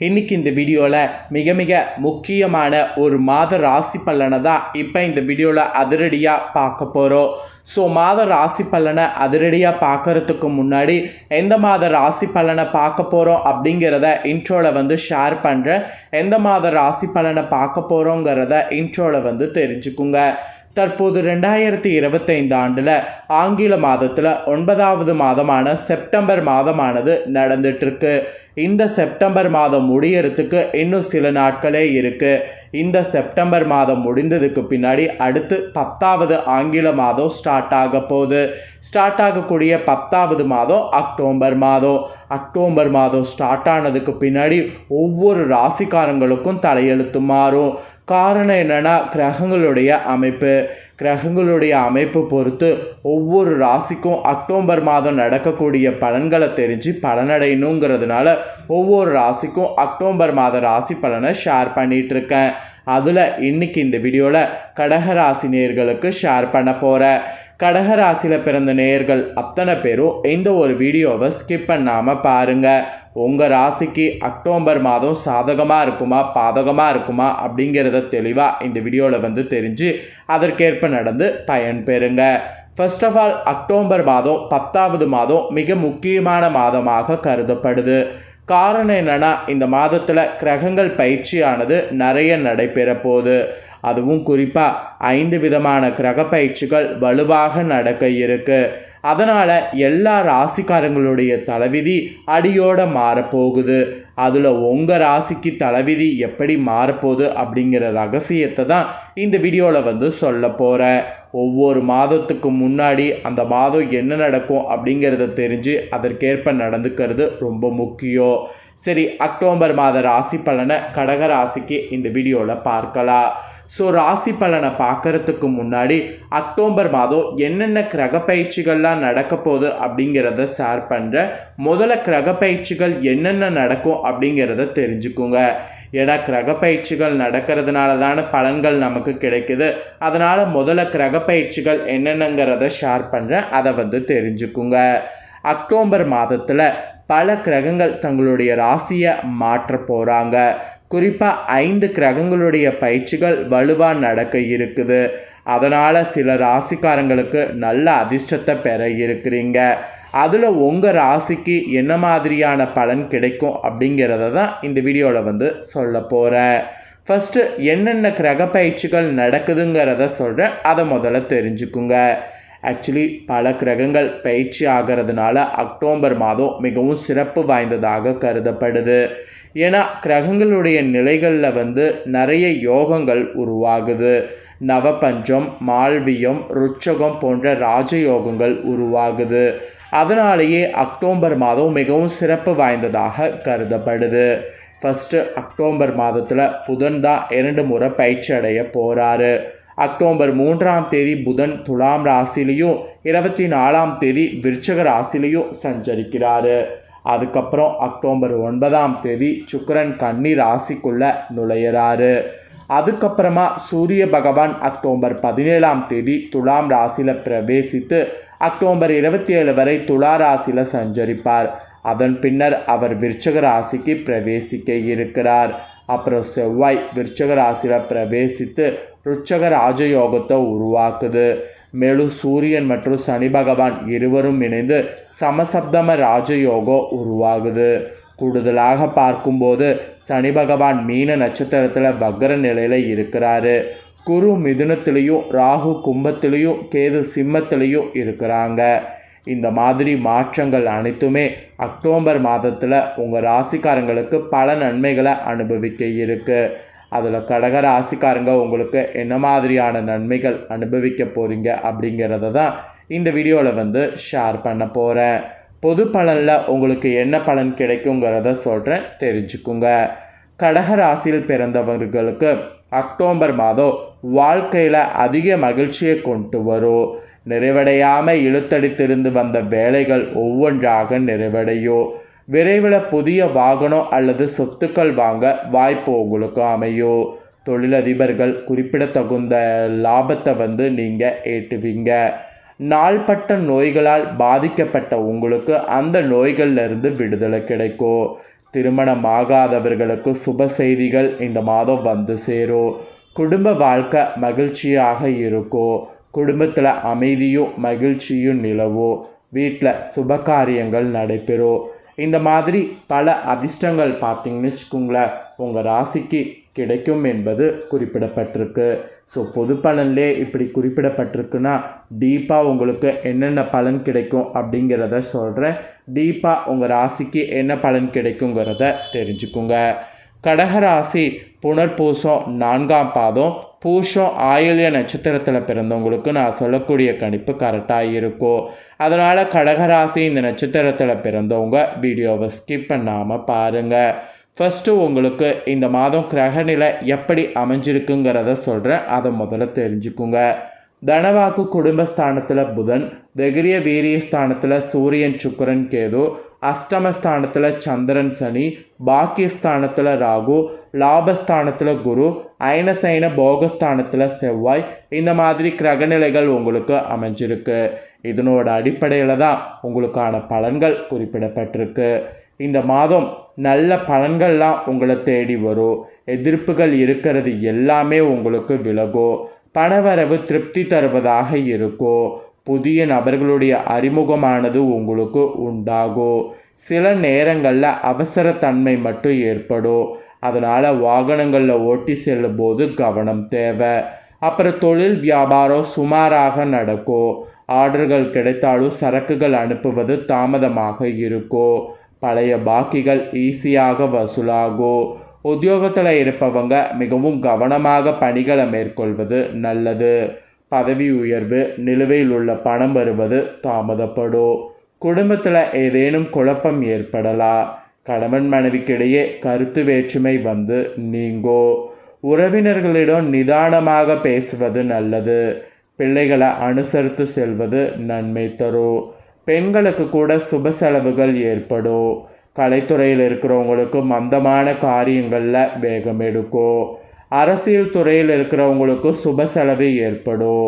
இன்றைக்கி இந்த வீடியோவில் மிக மிக முக்கியமான ஒரு மாத ராசி பலனை தான் இப்போ இந்த வீடியோவில் அதிரடியாக பார்க்க போகிறோம். ஸோ மாத ராசி பலனை அதிரடியாக பார்க்குறதுக்கு முன்னாடி எந்த மாத ராசி பலனை பார்க்க போகிறோம் அப்படிங்கிறத இன்ட்ரோவில் ஷேர் பண்ணுறேன். எந்த மாத ராசி பலனை பார்க்க போகிறோங்கிறத இன்ட்ரோவில் தெரிஞ்சுக்குங்க. தற்போது 2025 ஆண்டில் ஆங்கில மாதத்தில் 9வது மாதமான செப்டம்பர் மாதமானது நடந்துட்டுருக்கு. இந்த செப்டம்பர் மாதம் முடியறதுக்கு இன்னும் சில நாட்களே இருக்குது. இந்த செப்டம்பர் மாதம் முடிந்ததுக்கு பின்னாடி அடுத்து 10வது ஆங்கில மாதம் ஸ்டார்ட் ஆக போகுது. ஸ்டார்ட் ஆகக்கூடிய 10வது மாதம் அக்டோபர் மாதம். அக்டோபர் மாதம் ஸ்டார்ட் ஆனதுக்கு பின்னாடி ஒவ்வொரு ராசிக்காரங்களுக்கும் தலையெழுத்து மாறும். காரணம் என்னென்னா கிரகங்களுடைய அமைப்பு பொறுத்து ஒவ்வொரு ராசிக்கும் அக்டோபர் மாதம் நடக்கக்கூடிய பலன்களை தெரிஞ்சு பலனடையணுங்கிறதுனால ஒவ்வொரு ராசிக்கும் அக்டோபர் மாத ராசி பலனை ஷேர் பண்ணிகிட்ருக்கேன். அதில் இன்றைக்கி இந்த வீடியோவில் கடகராசி நேயர்களுக்கு ஷேர் பண்ண போகிறேன். கடகராசியில் பிறந்த நேயர்கள் அத்தனை பேரும் இந்த ஒரு வீடியோவை ஸ்கிப் பண்ணாமல் பாருங்கள். உங்கள் ராசிக்கு அக்டோபர் மாதம் சாதகமாக இருக்குமா பாதகமாக இருக்குமா அப்படிங்கிறத தெளிவாக இந்த வீடியோவில் தெரிஞ்சு அதற்கேற்ப நடந்து பயன் பெறுங்க. ஃபர்ஸ்ட் ஆஃப் ஆல் அக்டோபர் மாதம் 10வது மாதம் மிக முக்கியமான மாதமாக கருதப்படுது. காரணம் என்னென்னா இந்த மாதத்தில் கிரகங்கள் பயிற்சியானது நிறைய நடைபெற போகுது. அதுவும் குறிப்பாக 5 விதமான கிரக பயிற்சிகள் வலுவாக நடக்க இருக்கு. அதனால் எல்லா ராசிக்காரங்களுடைய தலைவிதி அடியோடு மாறப்போகுது. அதில் உங்கள் ராசிக்கு தலைவிதி எப்படி மாறப்போகுது அப்படிங்கிற ரகசியத்தை தான் இந்த வீடியோவில் சொல்ல போகிறேன். ஒவ்வொரு மாதத்துக்கு முன்னாடி அந்த மாதம் என்ன நடக்கும் அப்படிங்கிறத தெரிஞ்சு அதற்கேற்ப நடந்துக்கிறது ரொம்ப முக்கியம். சரி, அக்டோபர் மாத ராசி பலனை கடக ராசிக்கு இந்த வீடியோவில் பார்க்கலாம். ஸோ ராசி பலனை பார்க்குறதுக்கு முன்னாடி அக்டோபர் மாதம் என்னென்ன கிரக பயிற்சிகள்லாம் நடக்க போகுது அப்படிங்கிறத ஷேர் பண்ணுறேன். முதல்ல கிரக பயிற்சிகள் என்னென்ன நடக்கும் அப்படிங்கிறத தெரிஞ்சுக்குங்க. ஏன்னா கிரக பயிற்சிகள் நடக்கிறதுனால தானே பலன்கள் நமக்கு கிடைக்குது. அதனால் முதல்ல கிரக பயிற்சிகள் என்னென்னங்கிறத ஷேர் பண்ணுறேன். அதை தெரிஞ்சுக்குங்க. அக்டோபர் மாதத்தில் பல கிரகங்கள் தங்களுடைய ராசியை மாற்ற போகிறாங்க. குறிப்பாக 5 கிரகங்களுடைய பயிற்சிகள் வலுவாக நடக்க இருக்குது. அதனால் சில ராசிக்காரங்களுக்கு நல்ல அதிர்ஷ்டத்தை பெற இருக்கிறீங்க. அதில் உங்கள் ராசிக்கு என்ன மாதிரியான பலன் கிடைக்கும் அப்படிங்கிறத தான் இந்த வீடியோவில் சொல்ல போகிறேன். ஃபஸ்ட்டு என்னென்ன கிரக பயிற்சிகள் நடக்குதுங்கிறத சொல்கிறேன். அதை முதல்ல தெரிஞ்சுக்குங்க. ஆக்சுவலி பல கிரகங்கள் பயிற்சி ஆகிறதுனால அக்டோபர் மாதம் மிகவும் சிறப்பு வாய்ந்ததாக கருதப்படுது. ஏன்னா கிரகங்களுடைய நிலைகளில் நிறைய யோகங்கள் உருவாகுது. நவபஞ்சம், மால்வியம், ருச்சகம் போன்ற ராஜயோகங்கள் உருவாகுது. அதனாலேயே அக்டோபர் மாதம் மிகவும் சிறப்பு வாய்ந்ததாக கருதப்படுது. ஃபஸ்ட்டு அக்டோபர் மாதத்தில் புதன் தான் 2 முறை பயிற்சி அடைய போகிறாரு. அக்டோபர் 3ஆம் தேதி புதன் துலாம் ராசிலையும் 24ஆம் தேதி விருச்சக ராசிலையும் சஞ்சரிக்கிறாரு. அதுக்கப்புறம் அக்டோபர் 9ஆம் தேதி சுக்கிரன் கன்னி ராசிக்குள்ளே நுழையிறாரு. அதுக்கப்புறமா சூரிய பகவான் அக்டோபர் 17ஆம் தேதி துலாம் ராசியில் பிரவேசித்து அக்டோபர் 27 வரை துலா ராசியில் சஞ்சரிப்பார். அதன் பின்னர் அவர் விருச்சக ராசிக்கு பிரவேசிக்க இருக்கிறார். அப்புறம் செவ்வாய் விருச்சக ராசியில் பிரவேசித்து ருச்சக ராஜயோகத்தை உருவாக்குது. மேலும் சூரியன் மற்றும் சனி பகவான் இருவரும் இணைந்து சமசப்தம ராஜயோகம் உருவாகுது. கூடுதலாக பார்க்கும்போது சனி பகவான் மீன நட்சத்திரத்தில் வக்ர நிலையில் இருக்கிறாரு. குரு மிதுனத்திலையும் ராகு கும்பத்திலையும் கேது சிம்மத்திலையும் இருக்கிறாங்க. இந்த மாதிரி மாற்றங்கள் அனைத்துமே அக்டோபர் மாதத்தில் உங்கள் ராசிக்காரங்களுக்கு பல நன்மைகளை அனுபவிக்க இருக்குது. அதில் கடக ராசிக்காரங்க உங்களுக்கு என்ன மாதிரியான நன்மைகள் அனுபவிக்க போகிறீங்க அப்படிங்கிறத தான் இந்த வீடியோவில் ஷேர் பண்ண போகிறேன். பொது பலனில் உங்களுக்கு என்ன பலன் கிடைக்குங்கிறத சொல்கிறேன், தெரிஞ்சுக்குங்க. கடக ராசியில் பிறந்தவர்களுக்கு அக்டோபர் மாதம் வாழ்க்கையில் அதிக மகிழ்ச்சியை கொண்டு வரும். நிறைவடையாமல் இழுத்தடித்திருந்து வந்த வேலைகள் ஒவ்வொன்றாக நிறைவடையும். விரைவில் புதிய வாகனம் அல்லது சொத்துக்கள் வாங்க வாய்ப்பு உங்களுக்கு அமையும். தொழிலதிபர்கள் குறிப்பிடத்தகுந்த லாபத்தை நீங்கள் ஏற்றுவீங்க. நாள்பட்ட நோய்களால் பாதிக்கப்பட்ட உங்களுக்கு அந்த நோய்களிலிருந்து விடுதலை கிடைக்கும். திருமணமாகாதவர்களுக்கு சுப செய்திகள் இந்த மாதம் வந்து சேரும். குடும்ப வாழ்க்கை மகிழ்ச்சியாக இருக்கும். குடும்பத்தில் அமைதியும் மகிழ்ச்சியும் நிலவும். வீட்டில் சுப காரியங்கள் நடைபெறும். இந்த மாதிரி பல அதிர்ஷ்டங்கள் பார்த்தீங்கன்னு வச்சுக்கோங்களேன் உங்கள் ராசிக்கு கிடைக்கும் என்பது குறிப்பிடப்பட்டிருக்கு. ஸோ பொது பலன்லே இப்படி குறிப்பிடப்பட்டிருக்குன்னா டீப்பாக உங்களுக்கு என்னென்ன பலன் கிடைக்கும் அப்படிங்கிறத சொல்கிறேன். டீப்பாக உங்கள் ராசிக்கு என்ன பலன் கிடைக்குங்கிறத தெரிஞ்சுக்குங்க. கடகராசி புனர்பூசம் 4ஆம் பாதம் பூஷம் ஆயில்ய நட்சத்திரத்தில் பிறந்தவங்களுக்கு நான் சொல்லக்கூடிய கணிப்பு கரெக்டாக இருக்கும். அதனால் கடகராசி இந்த நட்சத்திரத்தில் பிறந்தவங்க வீடியோவை ஸ்கிப் பண்ணாமல் பாருங்கள். ஃபஸ்ட்டு உங்களுக்கு இந்த மாதம் கிரகநிலை எப்படி அமைஞ்சிருக்குங்கிறத சொல்கிறேன். அதை முதல்ல தெரிஞ்சுக்குங்க. தனவாக்கு குடும்பஸ்தானத்தில் புதன், தைரிய வீரியஸ்தானத்தில் சூரியன் சுக்கிரன் கேது, அஷ்டமஸ்தானத்தில் சந்திரன் சனி, பாக்கியஸ்தானத்தில் ராகு, லாபஸ்தானத்தில் குரு, ஐனசைன போகஸ்தானத்தில் செவ்வாய், இந்த மாதிரி கிரகநிலைகள் உங்களுக்கு அமைஞ்சிருக்கு. இதனோட அடிப்படையில் தான் உங்களுக்கான பலன்கள் குறிப்பிடப்பட்டிருக்கு. இந்த மாதம் நல்ல பலன்கள்லாம் உங்களை தேடி வரும். எதிர்ப்புகள் இருக்கிறது எல்லாமே உங்களுக்கு விலகும். பணவரவு திருப்தி தருவதாக இருக்கும். புதிய நபர்களுடைய அறிமுகமானது உங்களுக்கு உண்டாகும். சில நேரங்களில் அவசரத்தன்மை மட்டும் ஏற்படும். அதனால் வாகனங்களில் ஓட்டி செல்லும் போது கவனம் தேவை. அப்புறம் தொழில் வியாபாரம் சுமாராக நடக்கும். ஆர்டர்கள் கிடைத்தாலும் சரக்குகள் அனுப்புவது தாமதமாக இருக்கும். பழைய பாக்கிகள் ஈஸியாக வசூலாகும். உத்தியோகத்தில் இருப்பவங்க மிகவும் கவனமாக பணிகளை மேற்கொள்வது நல்லது. பதவி உயர்வு, நிலுவையில் உள்ள பணம் வருவது தாமதப்படும். குடும்பத்தில் ஏதேனும் குழப்பம் ஏற்படலாம். கணவன் மனைவிக்கிடையே கருத்து வேற்றுமை வந்து நீங்கும். உறவினர்களிடம் நிதானமாக பேசுவது நல்லது. பிள்ளைகளை அனுசரித்து செல்வது நன்மை தரும். பெண்களுக்கு கூட சுப செலவுகள் ஏற்படும். கலைத்துறையில் இருக்கிறவங்களுக்கு மந்தமான காரியங்களில் வேகம் எடுக்கும். அரசியல் துறையில் இருக்கிறவங்களுக்கு சுப செலவு ஏற்படும்.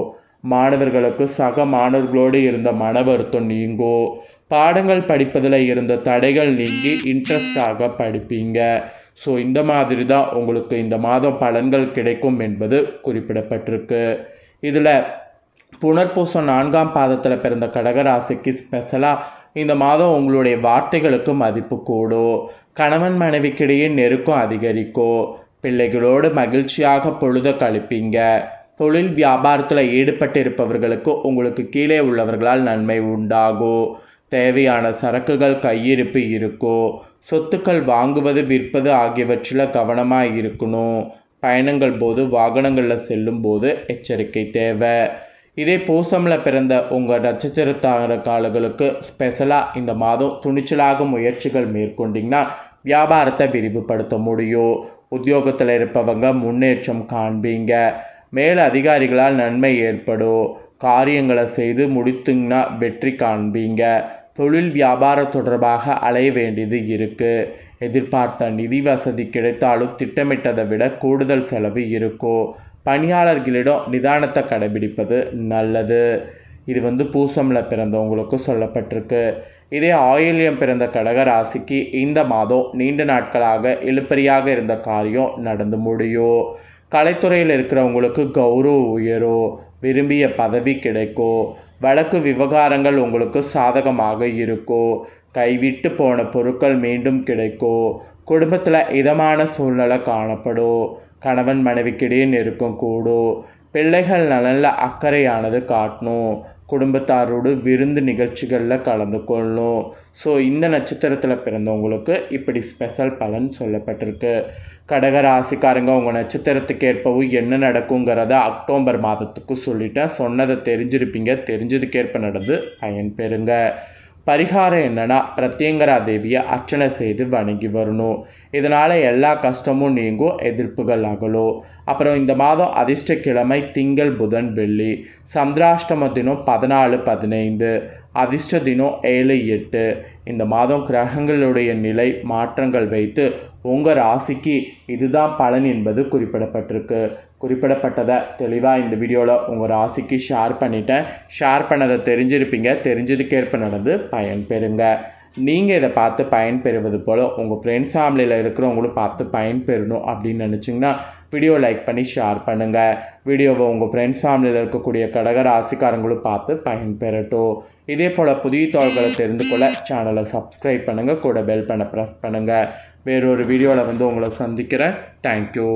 மாணவர்களுக்கு சக மாணவர்களோடு இருந்த மன வருத்தம் நீங்கும். பாடங்கள் படிப்பதில் இருந்த தடைகள் நீங்கி இன்ட்ரெஸ்டாக படிப்பீங்க. ஸோ இந்த மாதிரி தான் உங்களுக்கு இந்த மாதம் பலன்கள் கிடைக்கும் என்பது குறிப்பிடப்பட்டிருக்கு. இதில் புனர்பூசம் 4ஆம் பாதத்தில் பிறந்த கடகராசிக்கு ஸ்பெஷலாக இந்த மாதம் உங்களுடைய வார்த்தைகளுக்கு மதிப்பு கூடும். கணவன் மனைவிக்கிடையே நெருக்கம் அதிகரிக்கும். பிள்ளைகளோடு மகிழ்ச்சியாக பொழுத கழிப்பீங்க. தொழில் வியாபாரத்தில் ஈடுபட்டு இருப்பவர்களுக்கு உங்களுக்கு கீழே உள்ளவர்களால் நன்மை உண்டாகும். தேவையான சரக்குகள் கையிருப்பு இருக்கும். சொத்துக்கள் வாங்குவது விற்பது ஆகியவற்றில் கவனமாக இருக்கணும். பயணங்கள் போது வாகனங்களில் செல்லும் போது எச்சரிக்கை தேவை. இதே பூசமில் பிறந்த உங்கள் நட்சத்திரக்காரர்களுக்கு ஸ்பெஷலாக இந்த மாதம் துணிச்சலாக முயற்சிகள் மேற்கொண்டிங்கன்னா வியாபாரத்தை விரிவுபடுத்த முடியும். உத்தியோகத்தில் இருப்பவங்க முன்னேற்றம் காண்பீங்க. மேல் அதிகாரிகளால் நன்மை ஏற்படும். காரியங்களை செய்து முடித்துங்கன்னா வெற்றி காண்பீங்க. தொழில் வியாபாரம் தொடர்பாக அலைய வேண்டியது இருக்குது. எதிர்பார்த்த நிதி வசதி கிடைத்தாலும் திட்டமிட்டதை விட கூடுதல் செலவு இருக்கும். பணியாளர்களிடம் நிதானத்தை கடைபிடிப்பது நல்லது. இது பூசமில் பிறந்தவங்களுக்கு சொல்லப்பட்டிருக்கு. இதே ஆயில்யம் பிறந்த கடகராசிக்கு இந்த மாதம் நீண்ட நாட்களாக இழுபறியாக இருந்த காரியம் நடந்து முடியும். கலைத்துறையில் இருக்கிறவங்களுக்கு கௌரவம் உயரும். விரும்பிய பதவி கிடைக்கும். வழக்கு விவகாரங்கள் உங்களுக்கு சாதகமாக இருக்கும். கைவிட்டு போன பொருட்கள் மீண்டும் கிடைக்கும். குடும்பத்தில் இதமான சூழ்நிலை காணப்படும். கணவன் மனைவிக்கிடையே நெருக்கம் கூடும். பிள்ளைகள் நலனில் அக்கறையானது காட்டணும். குடும்பத்தாரோடு விருந்து நிகழ்ச்சிகளில் கலந்து கொள்ளணும். ஸோ இந்த நட்சத்திரத்தில் பிறந்தவங்களுக்கு இப்படி ஸ்பெஷல் பலன் சொல்லப்பட்டிருக்கு. கடகராசிக்காரங்க உங்கள் நட்சத்திரத்துக்கு ஏற்பவும் என்ன நடக்குங்கிறத அக்டோபர் மாதத்துக்கு சொல்லிட்டேன். சொன்னதை தெரிஞ்சிருப்பீங்க. தெரிஞ்சதுக்கேற்ப நடந்து பயன் பெறுங்க. பரிகாரம் என்னென்னா பிரத்யங்கரா தேவியை அர்ச்சனை செய்து வணங்கி வரணும். இதனால் எல்லா கஷ்டமும் நீங்கும். எதிர்ப்புகள் அகலும். அப்புறம் இந்த மாதம் அதிர்ஷ்ட கிழமை திங்கள் புதன் வெள்ளி. சந்திராஷ்டம தினம் 14-15. அதிர்ஷ்ட தினம் 7-8. இந்த மாதம் கிரகங்களுடைய நிலை மாற்றங்கள் வைத்து உங்கள் ராசிக்கு இதுதான் பலன் என்பது குறிப்பிடப்பட்டிருக்கு. குறிப்பிடப்பட்டதை தெளிவாக இந்த வீடியோவில் உங்கள் ராசிக்கு ஷேர் பண்ணிட்டேன். ஷேர் பண்ணதை தெரிஞ்சிருப்பீங்க. தெரிஞ்சதுக்கேற்ப நடந்து பயன் பெறுங்க. நீங்கள் இதை பார்த்து பயன்பெறுவது போல் உங்கள் ஃப்ரெண்ட்ஸ் ஃபேமிலியில் இருக்கிறவங்களும் பார்த்து பயன்பெறணும் அப்படின்னு நினச்சிங்கன்னா வீடியோ லைக் பண்ணி ஷேர் பண்ணுங்கள். வீடியோவை உங்கள் ஃப்ரெண்ட்ஸ் ஃபேமிலியில் இருக்கக்கூடிய கடக ராசிக்காரங்களும் பார்த்து பயன்பெறட்டும். இதே போல் புதிய தகவல்களை தெரிந்து கொள்ள சேனலை சப்ஸ்கிரைப் பண்ணுங்கள், கூட பெல் பண்ண ப்ரெஸ் பண்ணுங்கள். வேறொரு வீடியோவில் உங்களை சந்திக்கிறேன். தேங்க்யூ.